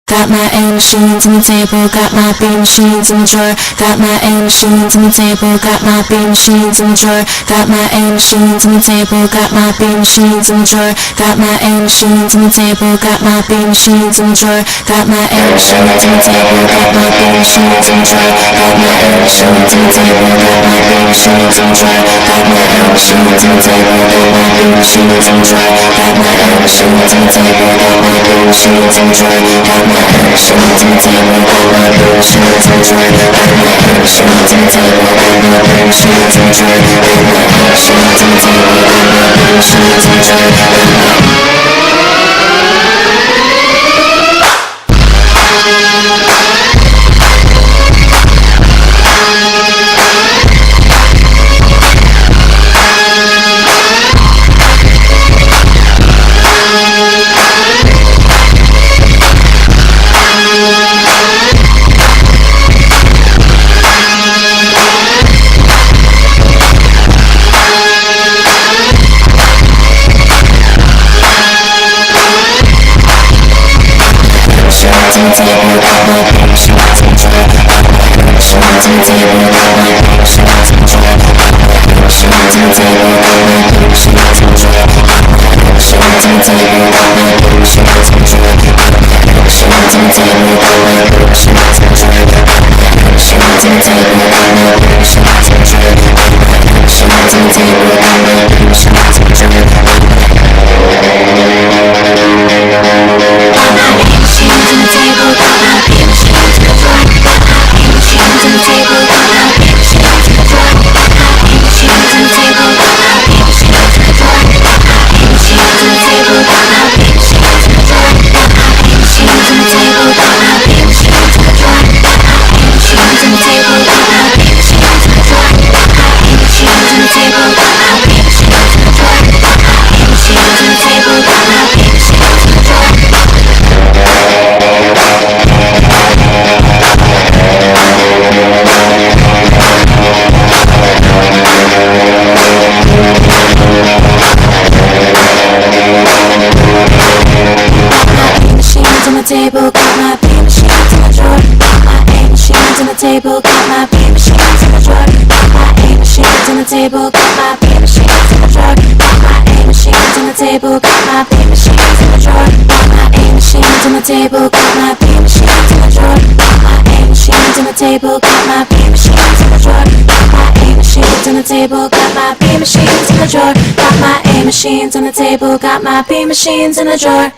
Got my A machines on the table, got my B machines in the drawer. Got my A machines on the table, got my B machines in the drawer. Got my A machines on the table, got my B machines in the drawer. Got my A machines on the table, got my B machines in the drawer. Got my A machines on the table, got my B machines in the drawer. Got my A machines on the table, got my B machines in the drawer. Got my A machines on the table, got my B machines in the drawer. Got my A machines on the table, got my B machines in the drawer. Got my machines on the table, got my B machines in the drawer. Got my machines on the table, got my B machines in the drawer. Got my machines on the table, got my B machines in the drawer. Table, got my B machines in the drawer. Got my A machines on the table, got my B machines in the drawer. Got my A machines on the table, got my B machines in the drawer. Got my A machines on the table, got my B machines in the drawer. Got my A machines on the table, got my B machines in the drawer. Got my A machines on the table, got my B machines in the drawer. Got my A machines on the table, got my B machines in the drawer. Got my A machines on the table, got my B machines in the drawer.